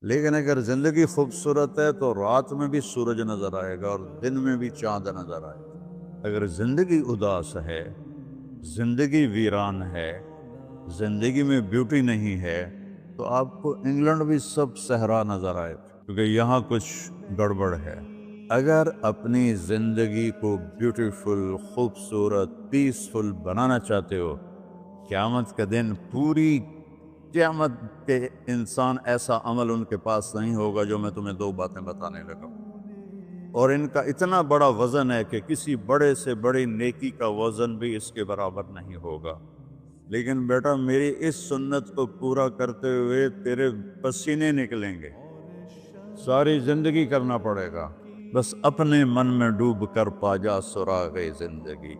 لیکن اگر زندگی خوبصورت ہے تو رات میں بھی سورج نظر آئے گا اور دن میں بھی چاند نظر آئے گا۔ اگر زندگی اداس ہے، زندگی ویران ہے، زندگی میں بیوٹی نہیں ہے، تو آپ کو انگلینڈ بھی سب صحرا نظر آئے گا، کیونکہ یہاں کچھ گڑبڑ ہے۔ اگر اپنی زندگی کو بیوٹیفل، خوبصورت، پیسفل بنانا چاہتے ہو، قیامت کا دن پوری قیامت کے انسان ایسا عمل ان کے پاس نہیں ہوگا جو میں تمہیں دو باتیں بتانے لگا ہوں، اور ان کا اتنا بڑا وزن ہے کہ کسی بڑے سے بڑی نیکی کا وزن بھی اس کے برابر نہیں ہوگا۔ لیکن بیٹا میری اس سنت کو پورا کرتے ہوئے تیرے پسینے نکلیں گے، ساری زندگی کرنا پڑے گا۔ بس اپنے من میں ڈوب کر پا جا سراغ زندگی،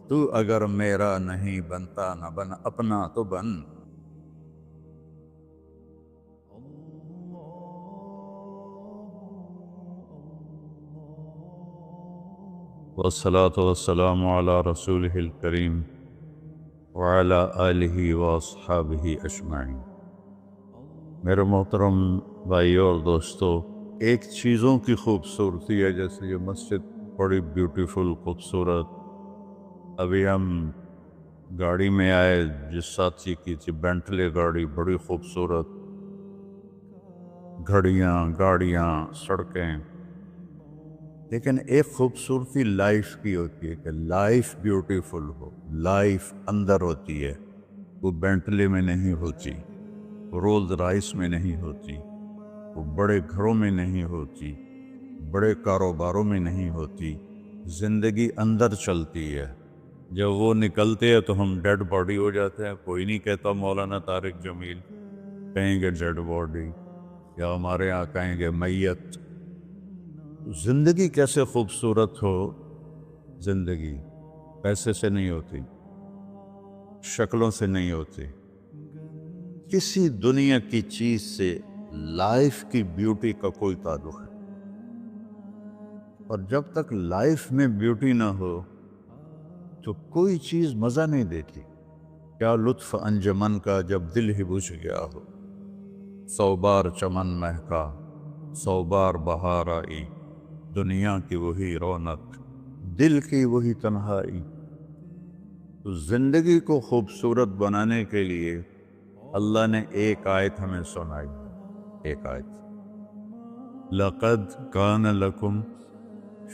تو اگر میرا نہیں بنتا نہ بن اپنا تو بن۔ والصلاة والسلام على رسوله الكريم وعلى آلہ واصحابہ اجمعین۔ میرے محترم بھائیو اور دوستو، ایک چیزوں کی خوبصورتی ہے، جیسے یہ مسجد بڑی بیوٹیفل خوبصورت۔ ابھی ہم گاڑی میں آئے، جس ساتھی کی تھی بینٹلے گاڑی، بڑی خوبصورت، گھڑیاں، گاڑیاں، سڑکیں۔ لیکن ایک خوبصورتی لائف کی ہوتی ہے کہ لائف بیوٹیفل ہو، لائف اندر ہوتی ہے، وہ بینٹلے میں نہیں ہوتی، رولز رائس میں نہیں ہوتی، وہ بڑے گھروں میں نہیں ہوتی، بڑے کاروباروں میں نہیں ہوتی۔ زندگی اندر چلتی ہے۔ جب وہ نکلتے ہیں تو ہم ڈیڈ باڈی ہو جاتے ہیں۔ کوئی نہیں کہتا مولانا طارق جمیل، کہیں گے ڈیڈ باڈی، یا ہمارے یہاں کہیں گے میت۔ زندگی کیسے خوبصورت ہو؟ زندگی پیسے سے نہیں ہوتی، شکلوں سے نہیں ہوتی، کسی دنیا کی چیز سے لائف کی بیوٹی کا کوئی تعلق ہے۔ اور جب تک لائف میں بیوٹی نہ ہو تو کوئی چیز مزہ نہیں دیتی۔ کیا لطف انجمن کا جب دل ہی بجھ گیا ہو، 100 بار چمن مہکا، 100 بار بہار آئی، دنیا کی وہی رونق، دل کی وہی تنہائی۔ تو زندگی کو خوبصورت بنانے کے لیے اللہ نے ایک آیت ہمیں سنائی، ایک آیت، لَقَدْ كَانَ لَكُمْ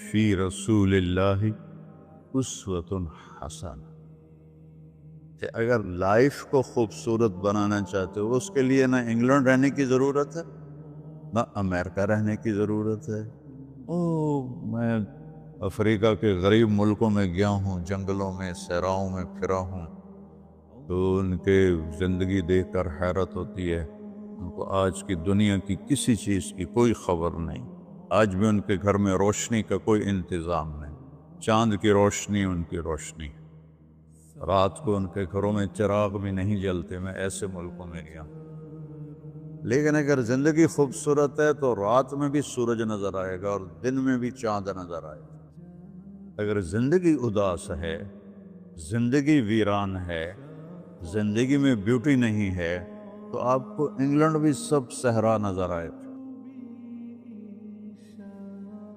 فِي رَسُولِ اللَّهِ أُسْوَةٌ حَسَنَةٌ، کہ اگر لائف کو خوبصورت بنانا چاہتے ہو، اس کے لیے نہ انگلینڈ رہنے کی ضرورت ہے، نہ امریکہ رہنے کی ضرورت ہے۔ میں افریقہ کے غریب ملکوں میں گیا ہوں، جنگلوں میں، صحراؤں میں پھرا ہوں، تو ان کے زندگی دیکھ کر حیرت ہوتی ہے۔ ان کو آج کی دنیا کی کسی چیز کی کوئی خبر نہیں۔ آج بھی ان کے گھر میں روشنی کا کوئی انتظام نہیں، چاند کی روشنی ان کی روشنی، رات کو ان کے گھروں میں چراغ بھی نہیں جلتے۔ میں ایسے ملکوں میں گیا۔ لیکن اگر زندگی خوبصورت ہے تو رات میں بھی سورج نظر آئے گا اور دن میں بھی چاند نظر آئے گا۔ اگر زندگی اداس ہے، زندگی ویران ہے، زندگی میں بیوٹی نہیں ہے، تو آپ کو انگلینڈ بھی سب صحرا نظر آئے گا۔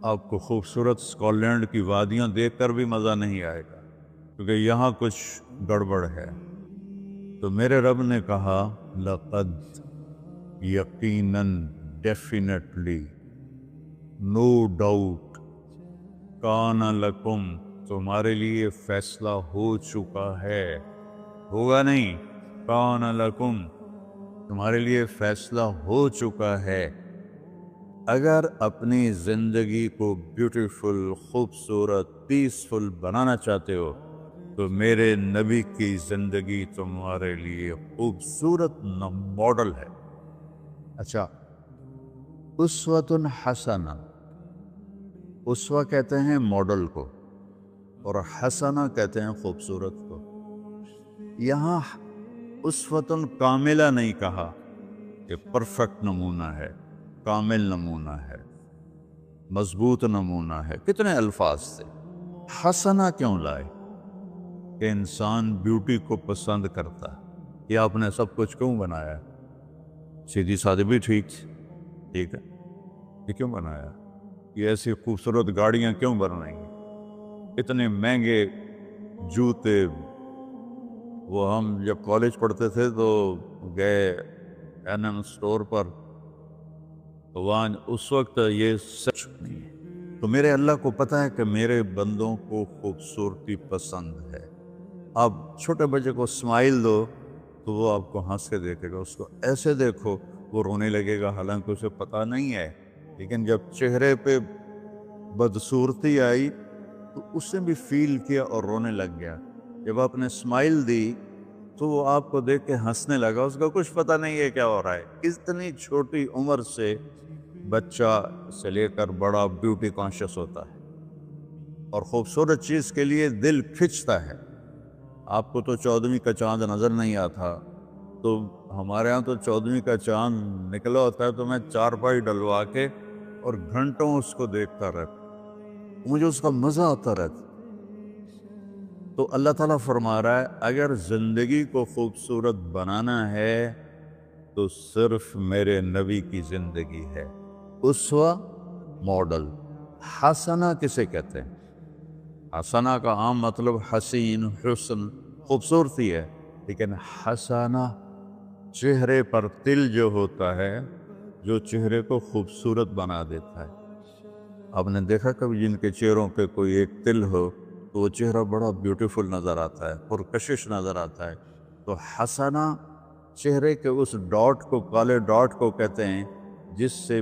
آپ کو خوبصورت اسکاٹ لینڈ کی وادیاں دیکھ کر بھی مزہ نہیں آئے گا، کیونکہ یہاں کچھ گڑبڑ ہے۔ تو میرے رب نے کہا، لقد، یقیناً، ڈیفینیٹلی، نو ڈاؤٹ، کان لکم، تمہارے لیے فیصلہ ہو چکا ہے، ہوگا نہیں، کان لکم، تمہارے لیے فیصلہ ہو چکا ہے۔ اگر اپنی زندگی کو بیوٹیفل، خوبصورت، پیسفل بنانا چاہتے ہو تو میرے نبی کی زندگی تمہارے لیے خوبصورت ماڈل ہے۔ اچھا، اسوۃ حسنہ، اسوہ کہتے ہیں ماڈل کو، اور حسنہ کہتے ہیں خوبصورت کو۔ یہاں اسوۃ کاملہ نہیں کہا کہ پرفیکٹ نمونہ ہے، کامل نمونہ ہے، مضبوط نمونہ ہے، کتنے الفاظ سے۔ حسنہ کیوں لائے؟ کہ انسان بیوٹی کو پسند کرتا ہے۔ یہ آپ نے سب کچھ کیوں بنایا؟ سیدھی سادی بھی ٹھیک، ٹھیک ہے، یہ کیوں بنایا؟ یہ ایسی خوبصورت گاڑیاں کیوں بنائیں گے؟ اتنے مہنگے جوتے؟ وہ ہم جب کالج پڑھتے تھے تو گئے این ایم اسٹور پر، تو وہاں اس وقت یہ سچ نہیں ہے۔ تو میرے اللہ کو پتہ ہے کہ میرے بندوں کو خوبصورتی پسند ہے۔ آپ چھوٹے بچے کو اسمائل دو تو وہ آپ کو ہنس کے دیکھے گا، اس کو ایسے دیکھو وہ رونے لگے گا، حالانکہ اسے پتہ نہیں ہے، لیکن جب چہرے پہ بدصورتی آئی تو اس نے بھی فیل کیا اور رونے لگ گیا۔ جب آپ نے اسمائل دی تو وہ آپ کو دیکھ کے ہنسنے لگا، اس کا کچھ پتہ نہیں ہے کیا ہو رہا ہے۔ اتنی چھوٹی عمر سے بچہ سے لے کر بڑا بیوٹی کانشیس ہوتا ہے، اور خوبصورت چیز کے لیے دل کھنچتا ہے۔ آپ کو تو 14ویں کا چاند نظر نہیں آتا، تو ہمارے ہاں تو 14ویں کا چاند نکلا ہوتا ہے تو میں چارپائی ڈلوا کے اور گھنٹوں اس کو دیکھتا رہتا، مجھے اس کا مزہ آتا رہتا۔ تو اللہ تعالیٰ فرما رہا ہے اگر زندگی کو خوبصورت بنانا ہے تو صرف میرے نبی کی زندگی ہے۔ اسوہ، ماڈل۔ حسنہ کسے کہتے ہیں؟ حسنہ کا عام مطلب حسین، حسن، خوبصورتی ہے، لیکن حسنہ چہرے پر تل جو ہوتا ہے، جو چہرے کو خوبصورت بنا دیتا ہے۔ آپ نے دیکھا کبھی جن کے چہروں پہ کوئی ایک تل ہو تو وہ چہرہ بڑا بیوٹیفل نظر آتا ہے، پرکشش نظر آتا ہے۔ تو حسنہ چہرے کے اس ڈاٹ کو، کالے ڈاٹ کو کہتے ہیں جس سے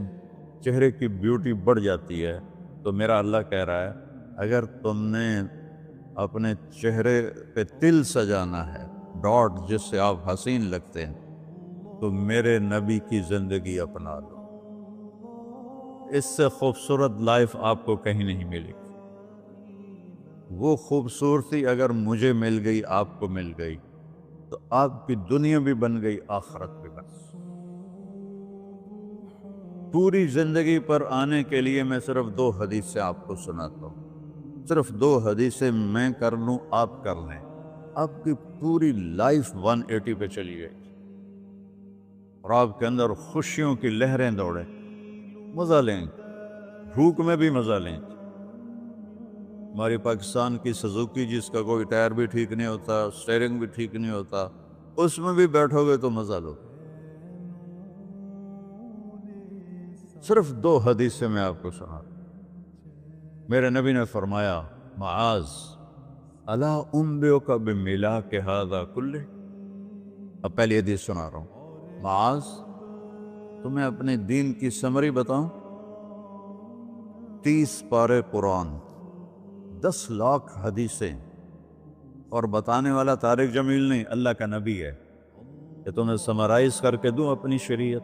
چہرے کی بیوٹی بڑھ جاتی ہے۔ تو میرا اللہ کہہ رہا ہے اگر تم نے اپنے چہرے پہ تل سجانا ہے، ڈاٹ جس سے آپ حسین لگتے ہیں، تو میرے نبی کی زندگی اپنا لو۔ اس سے خوبصورت لائف آپ کو کہیں نہیں ملے گی۔ وہ خوبصورتی اگر مجھے مل گئی، آپ کو مل گئی، تو آپ کی دنیا بھی بن گئی، آخرت بھی بن گئی۔ پوری زندگی پر آنے کے لیے میں صرف 2 حدیثیں آپ کو سناتا ہوں، صرف 2 حدیثیں میں کر لوں، آپ کر لیں، آپ کی پوری لائف 180 پہ چلی گئی، اور آپ کے اندر خوشیوں کی لہریں دوڑیں، مزہ لیں، بھوک میں بھی مزہ لیں۔ ہماری پاکستان کی سزوکی جس کا کوئی ٹائر بھی ٹھیک نہیں ہوتا، سٹیئرنگ بھی ٹھیک نہیں ہوتا، اس میں بھی بیٹھو گے تو مزہ لو۔ صرف 2 حدیثیں میں آپ کو سنا۔ میرے نبی نے فرمایا معاذ الا انبئک بملاک ھذا کلہ۔ اب پہلی حدیث سنا رہا ہوں، معاذ تمہیں اپنے دین کی سمری بتاؤں؟ 30 پارے قرآن، 10 لاکھ حدیثیں، اور بتانے والا طارق جمیل نہیں، اللہ کا نبی ہے، کہ تمہیں سمرائز کر کے دوں اپنی شریعت؟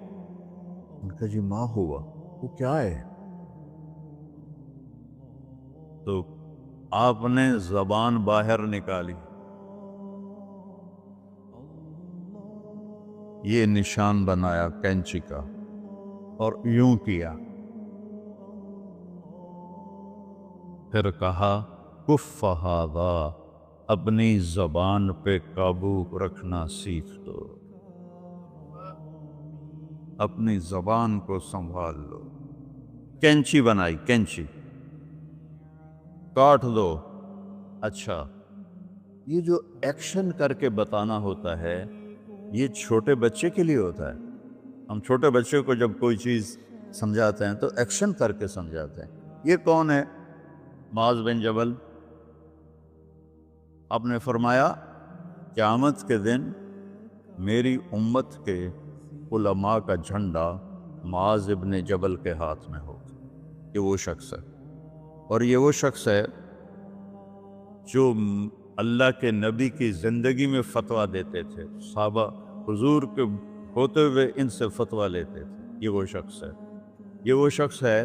ان کا جی ما ہوا، وہ کیا ہے؟ تو آپ نے زبان باہر نکالی، یہ نشان بنایا کینچی کا، اور یوں کیا، پھر کہا کف ھذا، اپنی زبان پہ قابو رکھنا سیکھ دو، اپنی زبان کو سنبھال لو۔ کینچی بنائی، کینچی، کاٹ دو۔ اچھا، یہ جو ایکشن کر کے بتانا ہوتا ہے یہ چھوٹے بچے کے لیے ہوتا ہے۔ ہم چھوٹے بچے کو جب کوئی چیز سمجھاتے ہیں تو ایکشن کر کے سمجھاتے ہیں۔ یہ کون ہے؟ معاذ بن جبل۔ آپ نے فرمایا قیامت کے دن میری امت کے علماء کا جھنڈا معاذ بن جبل کے ہاتھ میں ہوگا۔ یہ وہ شخص ہے، اور یہ وہ شخص ہے جو اللہ کے نبی کی زندگی میں فتویٰ دیتے تھے، صحابہ حضور کے ہوتے ہوئے ان سے فتویٰ لیتے تھے۔ یہ وہ شخص ہے، یہ وہ شخص ہے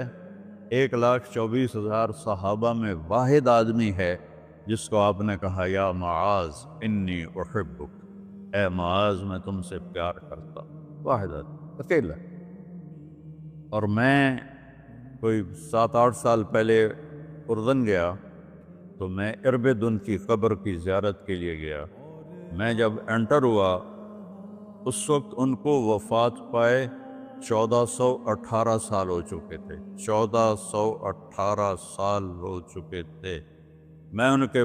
1,24,000 صحابہ میں واحد آدمی ہے جس کو آپ نے کہا یا معاذ انی احبک، اے معاذ میں تم سے پیار کرتا ہوں۔ واحد آدمی، اکیلا۔ اور میں کوئی 7-8 سال پہلے اردن گیا تو میں اربدن کی قبر کی زیارت کے لیے گیا۔ میں جب انٹر ہوا اس وقت ان کو وفات پائے 1418 سال ہو چکے تھے، 1418 سال ہو چکے تھے۔ میں ان کے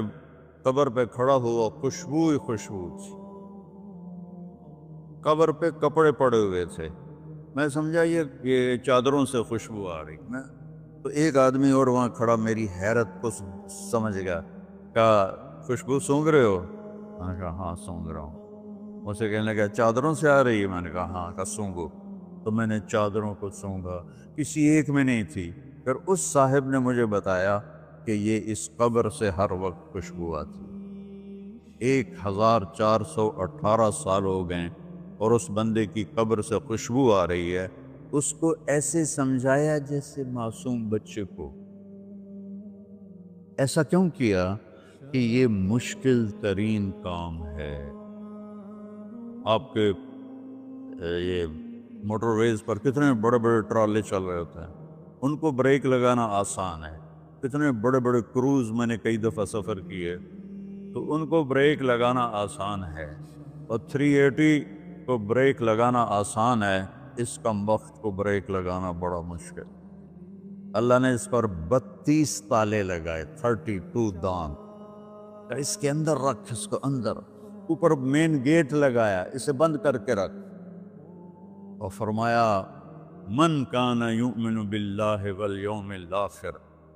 قبر پہ کھڑا ہوا، خوشبو ہی خوشبو تھی، قبر پہ کپڑے پڑے ہوئے تھے، میں سمجھا یہ چادروں سے خوشبو آ رہی۔ میں تو ایک آدمی اور وہاں کھڑا میری حیرت کو سمجھ گیا، کہا خوشبو سونگ رہے ہو؟ میں نے کہا ہاں سونگ رہا ہوں۔ اسے کہنے لگا چادروں سے آ رہی ہے؟ میں نے کہا ہاں۔ کہا سونگو۔ تو میں نے چادروں کو سونگا، کسی ایک میں نہیں تھی۔ پھر اس صاحب نے مجھے بتایا کہ یہ اس قبر سے ہر وقت خوشبو آتی، 1418 سال ہو گئے اور اس بندے کی قبر سے خوشبو آ رہی ہے۔ اس کو ایسے سمجھایا جیسے معصوم بچے کو۔ ایسا کیوں کیا؟ کہ یہ مشکل ترین کام ہے۔ آپ کے یہ موٹر ویز پر کتنے بڑے بڑے ٹرالے چل رہے ہوتے ہیں، ان کو بریک لگانا آسان ہے۔ کتنے بڑے بڑے کروز میں نے کئی دفعہ سفر کیے، تو ان کو بریک لگانا آسان ہے، اور 380 کو بریک لگانا آسان ہے، اس کم وقت کو بریک لگانا بڑا مشکل۔ اللہ نے اس پر 32 تالے لگائے، 32 دان، اس کے اندر رکھ، اس کو اندر، اوپر مین گیٹ لگایا، اسے بند کر کے رکھ، اور فرمایا من کان یؤمن باللہ والیوم الآخر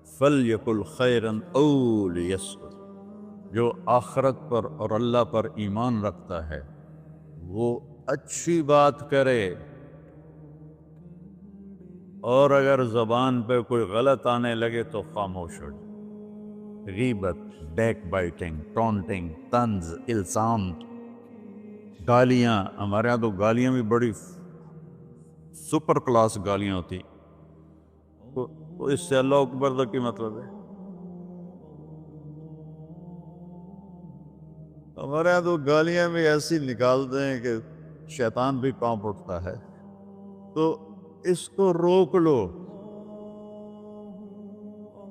فلیقل خیرا او لیصمت، جو آخرت پر اور اللہ پر ایمان رکھتا ہے وہ اچھی بات کرے، اور اگر زبان پہ کوئی غلط آنے لگے تو خاموش ہو جائے۔ غیبت، بیک بائٹنگ، ٹونٹنگ، طنز، الزام، گالیاں، ہمارے ہاں تو گالیاں بھی بڑی سپر کلاس گالیاں ہوتی، تو اس سے اللہ اکبر کا کی مطلب ہے؟ ہمارے یہاں تو گالیاں بھی ایسی نکالتے ہیں کہ شیطان بھی کانپ اٹھتا ہے۔ تو اس کو روک لو۔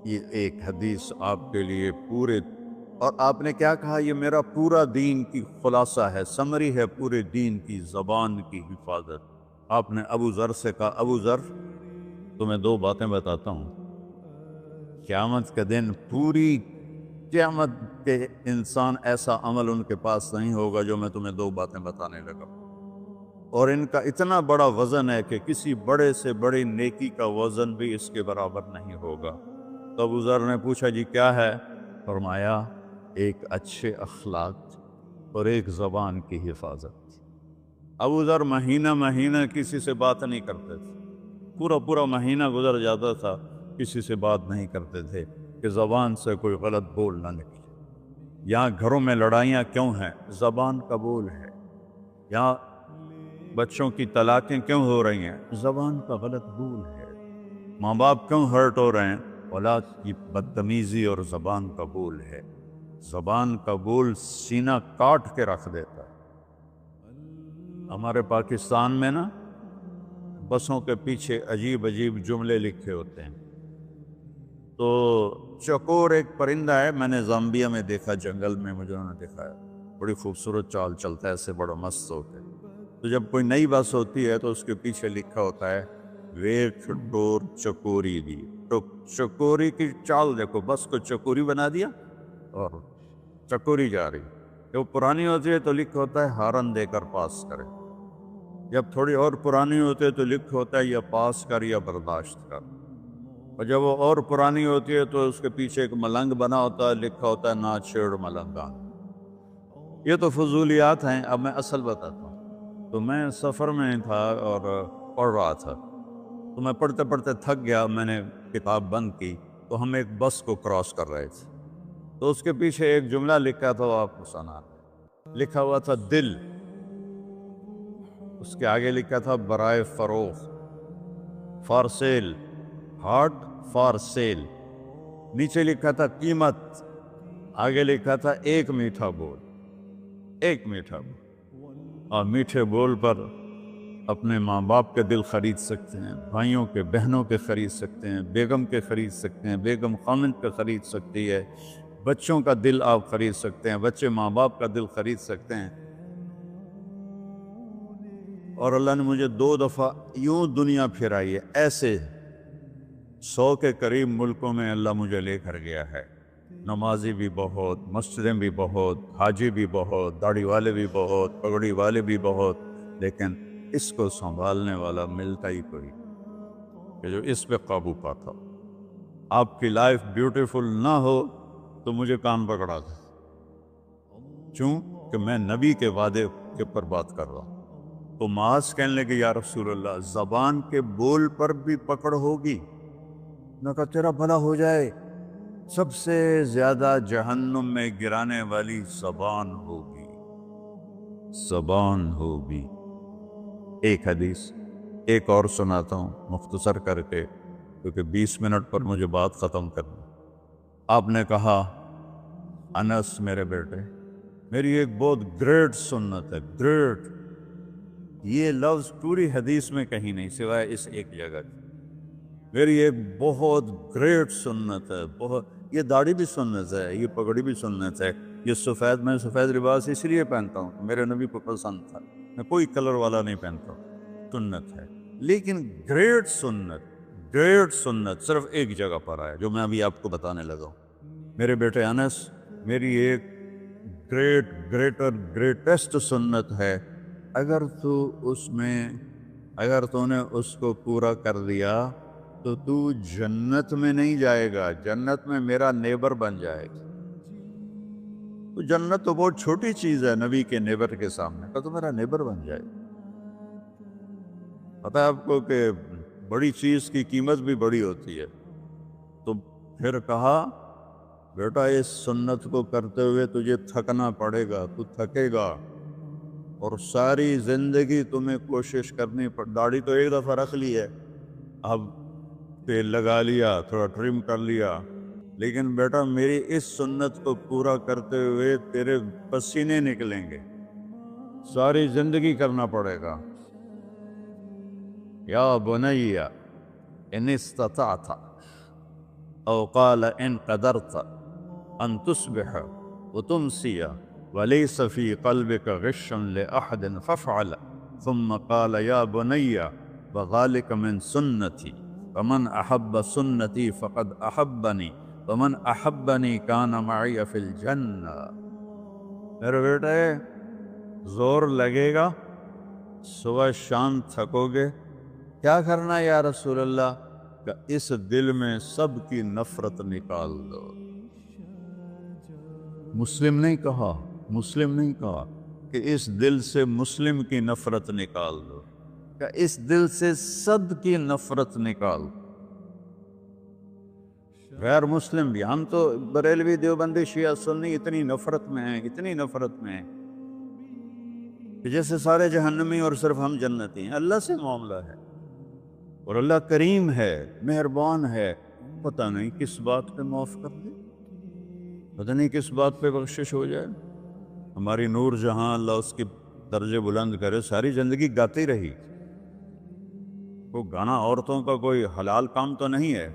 یہ ایک حدیث آپ کے لیے پورے، اور آپ نے کیا کہا؟ یہ میرا پورا دین کی خلاصہ ہے، سمری ہے پورے دین کی، زبان کی حفاظت۔ آپ نے ابو ذر سے کہا ابو ذر تمہیں 2 باتیں بتاتا ہوں، قیامت کے دن پوری قیامت کے انسان ایسا عمل ان کے پاس نہیں ہوگا جو میں تمہیں 2 باتیں بتانے لگا، اور ان کا اتنا بڑا وزن ہے کہ کسی بڑے سے بڑی نیکی کا وزن بھی اس کے برابر نہیں ہوگا۔ تو ابو ذر نے پوچھا جی کیا ہے؟ فرمایا ایک اچھے اخلاق اور ایک زبان کی حفاظت۔ ابو ذر مہینہ مہینہ کسی سے بات نہیں کرتے تھے، پورا مہینہ گزر جاتا تھا کسی سے بات نہیں کرتے تھے کہ زبان سے کوئی غلط بول نہ نکلے۔ یہاں گھروں میں لڑائیاں کیوں ہیں؟ زبان کا بول ہے۔ یہاں بچوں کی طلاقیں کیوں ہو رہی ہیں؟ زبان کا غلط بول ہے۔ ماں باپ کیوں ہرٹ ہو رہے ہیں؟ اولاد کی بدتمیزی اور زبان کا بول ہے۔ زبان کا بول سینہ کاٹ کے رکھ دیتا ہے۔ ہمارے پاکستان میں نا بسوں کے پیچھے عجیب جملے لکھے ہوتے ہیں۔ تو چکور ایک پرندہ ہے، میں نے زامبیا میں دیکھا، جنگل میں مجھے انہوں نے دکھایا، بڑی خوبصورت چال چلتا ہے، ایسے بڑا مست ہوتا ہے۔ تو جب کوئی نئی بس ہوتی ہے تو اس کے پیچھے لکھا ہوتا ہے ویٹ ڈور چکوری دی، تو چکوری کی چال دیکھو، بس کو چکوری بنا دیا اور چکوری جا رہی۔ جب پرانی ہوتی ہے تو لکھا ہوتا ہے ہارن دے کر پاس کرے، جب تھوڑی اور پرانی ہوتی ہے تو لکھا ہوتا ہے یا پاس کر یا برداشت کر، اور جب وہ اور پرانی ہوتی ہے تو اس کے پیچھے ایک ملنگ بنا ہوتا ہے، لکھا ہوتا ہے نہ چھیڑ ملنگان۔ یہ تو فضولیات ہیں، اب میں اصل بتاتا ہوں۔ تو میں سفر میں تھا اور پڑھ رہا تھا، تو میں پڑھتے پڑھتے تھک گیا، میں نے کتاب بند کی، تو ہم ایک بس کو کراس کر رہے تھے، تو اس کے پیچھے ایک جملہ لکھا تھا، وہ آپ کو سنا، لکھا ہوا تھا دل، اس کے آگے لکھا تھا برائے فروخت، for sale, heart for sale, نیچے لکھا تھا قیمت، آگے لکھا تھا ایک میٹھا بول، ایک میٹھا بول۔ اور میٹھے بول پر اپنے ماں باپ کے دل خرید سکتے ہیں، بھائیوں کے، بہنوں کے خرید سکتے ہیں، بیگم کے خرید سکتے ہیں، بیگم خامند کا خرید سکتی ہے، بچوں کا دل آپ خرید سکتے ہیں، بچے ماں باپ کا دل خرید سکتے ہیں، اور اللہ نے مجھے 2 دفعہ یوں دنیا پھرائی ہے، ایسے 100 کے قریب ملکوں میں اللہ مجھے لے کر گیا ہے، نمازی بھی بہت، مسجدیں بھی بہت، حاجی بھی بہت، داڑھی والے بھی بہت، پگڑی والے بھی بہت، لیکن اس کو سنبھالنے والا ملتا ہی کوئی کہ جو اس پہ قابو پاتا ہو۔ آپ کی لائف بیوٹیفل نہ ہو تو مجھے کان پکڑا دے، کیوں کہ میں نبی کے وعدے کے پر بات کر رہا ہوں۔ تو معاذ کہنے لگے یا رسول اللہ زبان کے بول پر بھی پکڑ ہوگی؟ میں کہا تیرا بھلا ہو جائے، سب سے زیادہ جہنم میں گرانے والی زبان ہوگی، زبان ہوگی۔ ایک حدیث ایک اور سناتا ہوں مختصر کر کے، کیونکہ 20 منٹ پر مجھے بات ختم کرنی۔ آپ نے کہا انس میرے بیٹے، میری ایک بہت گریٹ سنت ہے، گریٹ، یہ لفظ پوری حدیث میں کہیں نہیں سوائے اس ایک جگہ کی۔ میری ایک بہت گریٹ سنت ہے، بہت، یہ داڑھی بھی سنت ہے، یہ پگڑی بھی سنت ہے، یہ سفید، میں سفید لباس اس لیے پہنتا ہوں کہ میرے نبی کو پسند تھا، میں کوئی کلر والا نہیں پہنتا ہوں، سنت ہے۔ لیکن گریٹ سنت، گریٹ سنت صرف ایک جگہ پر آیا جو میں ابھی آپ کو بتانے لگا ہوں۔ میرے بیٹے انس، میری ایک گریٹسٹ سنت ہے، اگر تو نے اس کو پورا کر دیا تو تو جنت میں نہیں جائے گا، جنت میں میرا نیبر بن جائے گا۔ تو جنت تو بہت چھوٹی چیز ہے نبی کے نیبر کے سامنے، تو میرا نیبر بن جائے گا۔ پتہ ہے آپ کو کہ بڑی چیز کی قیمت بھی بڑی ہوتی ہے۔ تو پھر کہا بیٹا اس سنت کو کرتے ہوئے تجھے تھکنا پڑے گا، تو تھکے گا، اور ساری زندگی تمہیں کوشش کرنی داڑھی تو ایک دفعہ رکھ لی ہے، اب تیل لگا لیا، تھوڑا ٹرم کر لیا، لیکن بیٹا میری اس سنت کو پورا کرتے ہوئے تیرے پسینے نکلیں گے، ساری زندگی کرنا پڑے گا۔ یا بنی ان استطعت او قال ان قدرت ان تصبح وتمسی وليس في قلبك غش لأحد فافعل، ثم قال يا بني وذلك من سنتي فمن أحب سنتي فقد أحبني ومن أحبني كان معي في الجنة۔ میرے بیٹے زور لگے گا، صبح شام تھکو گے، کیا کرنا ہے یا رسول اللہ؟ کہ اس دل میں سب کی نفرت نکال دو۔ مسلم نہیں کہا کہ اس دل سے مسلم کی نفرت نکال دو، کہ اس دل سے سب کی نفرت نکال دو۔ غیر مسلم بھی، ہم تو بریلوی دیوبندی شیعہ سنی اتنی نفرت میں ہیں، اتنی نفرت میں ہیں کہ جیسے سارے جہنمی اور صرف ہم جنتی ہیں۔ اللہ سے معاملہ ہے، اور اللہ کریم ہے، مہربان ہے، پتہ نہیں کس بات پہ معاف کر دے، پتہ نہیں کس بات پہ بخشش ہو جائے۔ ہماری نور جہاں، اللہ اس کی درجے بلند کرے، ساری زندگی گاتی رہی۔ وہ گانا عورتوں کا کوئی حلال کام تو نہیں ہے،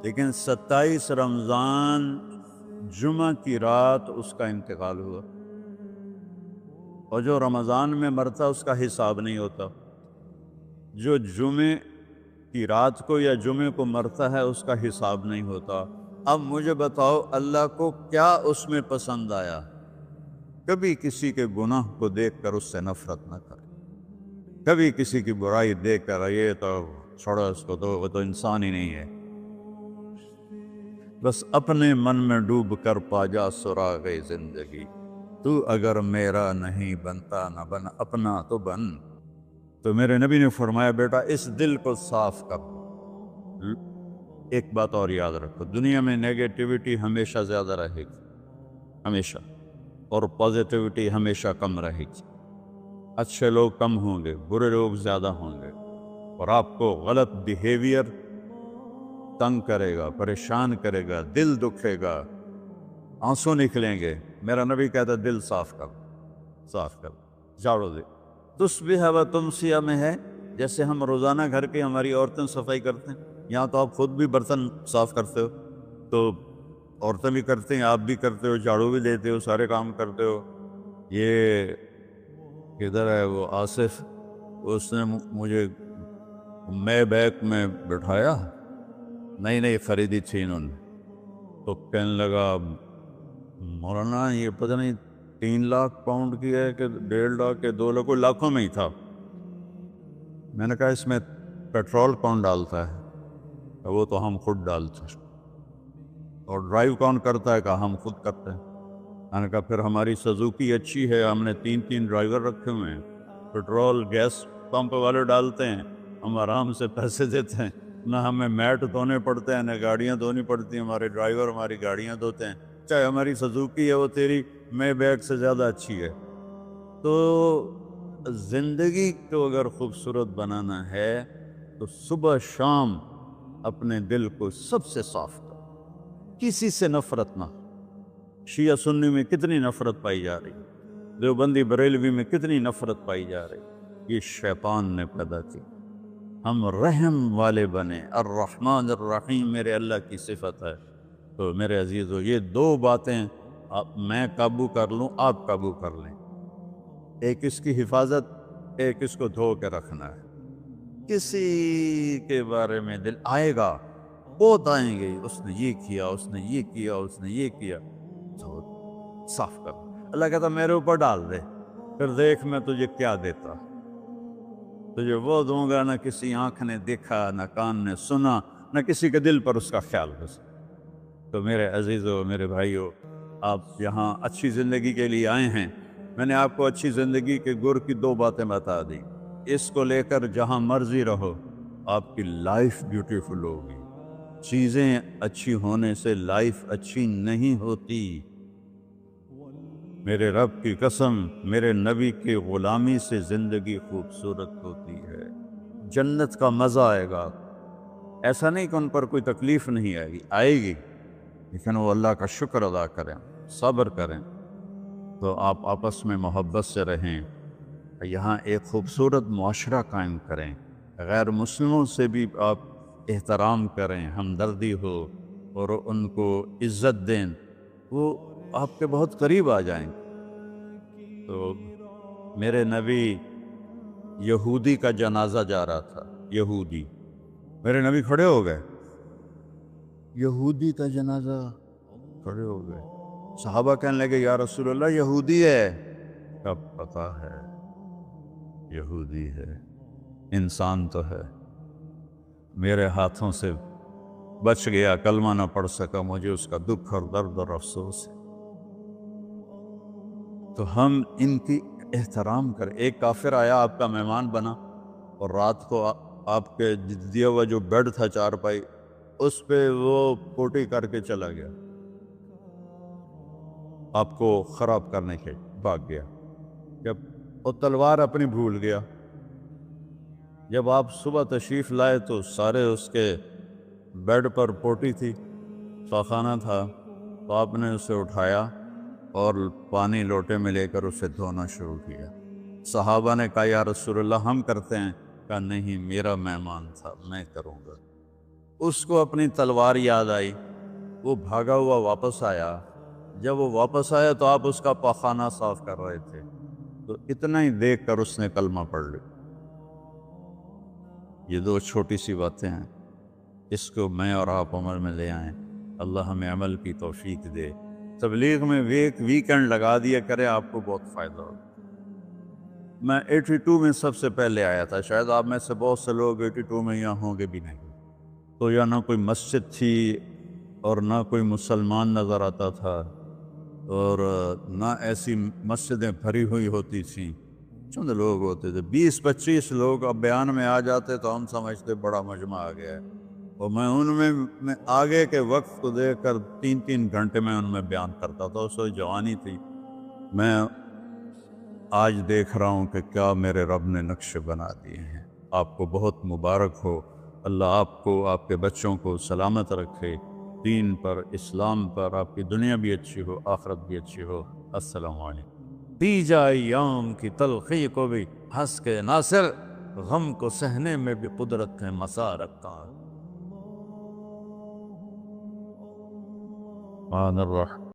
لیکن 27 رمضان جمعہ کی رات اس کا انتقال ہوا، اور جو رمضان میں مرتا اس کا حساب نہیں ہوتا، جو جمعے کی رات کو یا جمعے کو مرتا ہے اس کا حساب نہیں ہوتا۔ اب مجھے بتاؤ اللہ کو کیا اس میں پسند آیا؟ کبھی کسی کے گناہ کو دیکھ کر اس سے نفرت نہ کرے، کبھی کسی کی برائی دیکھ کر یہ تو چھوڑو اس کو، تو وہ تو انسان ہی نہیں ہے۔ بس اپنے من میں ڈوب کر پا جا سراغ زندگی، تو اگر میرا نہیں بنتا نہ بن اپنا تو بن۔ تو میرے نبی نے فرمایا بیٹا اس دل کو صاف کر۔ ایک بات اور یاد رکھو، دنیا میں نیگیٹیوٹی ہمیشہ زیادہ رہے گی، ہمیشہ، اور پازیٹیوٹی ہمیشہ کم رہے گی۔ اچھے لوگ کم ہوں گے، برے لوگ زیادہ ہوں گے، اور آپ کو غلط بیہیویئر تنگ کرے گا، پریشان کرے گا، دل دکھے گا، آنسو نکلیں گے۔ میرا نبی کہتا دل صاف کر، صاف کر، جھاڑو دے۔ تصبح و تمسیہ میں ہے، جیسے ہم روزانہ گھر کے ہماری عورتیں صفائی کرتے ہیں، یہاں تو آپ خود بھی برتن صاف کرتے ہو، تو عورتیں بھی کرتے ہیں، آپ بھی کرتے ہو، جھاڑو بھی دیتے ہو، سارے کام کرتے ہو۔ یہ کدھر ہے وہ آصف؟ اس نے مجھے میں بیک میں بٹھایا، نئی نئی خریدی تھی انہوں نے، تو کہنے لگا مولانا یہ پتہ نہیں 3 لاکھ پاؤنڈ کی ہے کہ 1.5 لاکھ کے 2 لاکھ، کوئی لاکھوں میں ہی تھا۔ میں نے کہا اس میں پیٹرول کون ڈالتا ہے؟ وہ تو ہم خود ڈالتے ہیں۔ اور ڈرائیو کون کرتا ہے؟ کہ ہم خود کرتے ہیں۔ میں نے کہا پھر ہماری سزوکی اچھی ہے، ہم نے 3 ڈرائیور رکھے ہوئے ہیں، پیٹرول گیس پمپ والے ڈالتے ہیں، ہم آرام سے پیسے دیتے ہیں، نہ ہمیں میٹ دھونے پڑتے ہیں، نہ گاڑیاں دھونی پڑتی ہیں، ہمارے ڈرائیور ہماری گاڑیاں دھوتے ہیں، چاہے ہماری سزوکی ہے وہ تیری میں بیگ سے زیادہ اچھی ہے۔ تو زندگی کو اگر خوبصورت بنانا ہے تو صبح شام اپنے دل کو سب سے صاف کرو، کسی سے نفرت نہ۔ شیعہ سنی میں کتنی نفرت پائی جا رہی، دیوبندی بریلوی میں کتنی نفرت پائی جا رہی، یہ شیطان نے پیدا کی۔ ہم رحم والے بنے، الرحمن الرحیم میرے اللہ کی صفت ہے۔ تو میرے عزیزو یہ 2 باتیں میں قابو کر لوں، آپ قابو کر لیں، ایک اس کی حفاظت، ایک اس کو دھو کے رکھنا ہے۔ کسی کے بارے میں دل آئے گا، بہت آئیں گے، اس نے یہ کیا، اس نے یہ کیا، اس نے یہ کیا، تو صاف کر۔ اللہ کہتا میرے اوپر ڈال دے، پھر دیکھ میں تجھے کیا دیتا، تجھے وہ دوں گا نہ کسی آنکھ نے دیکھا، نہ کان نے سنا، نہ کسی کے دل پر اس کا خیال بس۔ تو میرے عزیزو، میرے بھائیو، آپ یہاں اچھی زندگی کے لیے آئے ہیں۔ میں نے آپ کو اچھی زندگی کے گر کی 2 باتیں بتا دی، اس کو لے کر جہاں مرضی رہو، آپ کی لائف بیوٹیفل ہوگی۔ چیزیں اچھی ہونے سے لائف اچھی نہیں ہوتی۔ میرے رب کی قسم، میرے نبی کی غلامی سے زندگی خوبصورت ہوتی ہے، جنت کا مزہ آئے گا۔ ایسا نہیں کہ ان پر کوئی تکلیف نہیں آئے گی، آئے گی، لیکن وہ اللہ کا شکر ادا کریں، صبر کریں۔ تو آپ آپس میں محبت سے رہیں، یہاں ایک خوبصورت معاشرہ قائم کریں، غیر مسلموں سے بھی آپ احترام کریں، ہمدردی ہو اور ان کو عزت دیں، وہ آپ کے بہت قریب آ جائیں۔ تو میرے نبی یہودی کا جنازہ جا رہا تھا، یہودی، میرے نبی کھڑے ہو گئے، یہودی کا جنازہ، کھڑے ہو گئے۔ صحابہ کہنے لگے یا رسول اللہ یہودی ہے، کب پتا ہے یہودی ہے، انسان تو ہے، میرے ہاتھوں سے بچ گیا، کلمہ نہ پڑھ سکا، مجھے اس کا دکھ اور درد اور افسوس ہے۔ تو ہم ان کی احترام کریں۔ ایک کافر آیا، آپ کا مہمان بنا، اور رات کو آپ کے دیا ہوا جو بیڈ تھا چارپائی، اس پہ وہ پوٹی کر کے چلا گیا، آپ کو خراب کرنے کے بھاگ گیا۔ جب وہ تلوار اپنی بھول گیا، جب آپ صبح تشریف لائے تو سارے اس کے بیڈ پر پوٹی تھی، خانہ تھا، تو آپ نے اسے اٹھایا اور پانی لوٹے میں لے کر اسے دھونا شروع کیا۔ صحابہ نے کہا یا رسول اللہ ہم کرتے ہیں، کہا نہیں میرا مہمان تھا، میں کروں گا۔ اس کو اپنی تلوار یاد آئی، وہ بھاگا ہوا واپس آیا۔ جب وہ واپس آیا تو آپ اس کا پاخانہ صاف کر رہے تھے، تو اتنا ہی دیکھ کر اس نے کلمہ پڑھ لیا۔ یہ 2 چھوٹی سی باتیں ہیں، اس کو میں اور آپ عمل میں لے آئیں، اللہ ہمیں عمل کی توفیق دے۔ تبلیغ میں ویکنڈ لگا دیا کرے، آپ کو بہت فائدہ ہوگا۔ میں 82 میں سب سے پہلے آیا تھا، شاید آپ میں سے بہت سے لوگ 82 میں یہاں ہوں گے بھی نہیں۔ تو یا نہ کوئی مسجد تھی اور نہ کوئی مسلمان نظر آتا تھا، اور نہ ایسی مسجدیں بھری ہوئی ہوتی تھیں، چند لوگ ہوتے تھے، 20-25 لوگ۔ اب بیان میں آ جاتے تو ہم سمجھتے بڑا مجمع آ گیا ہے، اور میں ان میں آگے کے وقت کو دیکھ کر 3 گھنٹے میں ان میں بیان کرتا تھا۔ اس وقت جوانی تھی۔ میں آج دیکھ رہا ہوں کہ کیا میرے رب نے نقشے بنا دیے ہیں۔ آپ کو بہت مبارک ہو، اللہ آپ کو، آپ کے بچوں کو سلامت رکھے، دین پر، اسلام پر، آپ کی دنیا بھی اچھی ہو، آخرت بھی اچھی ہو۔ السلام علیکم۔ پی جائے ایام کی تلخی کو بھی ہنس کے ناصر، غم کو سہنے میں بھی قدرت کے مسا رکھا۔ الرحمن الرحیم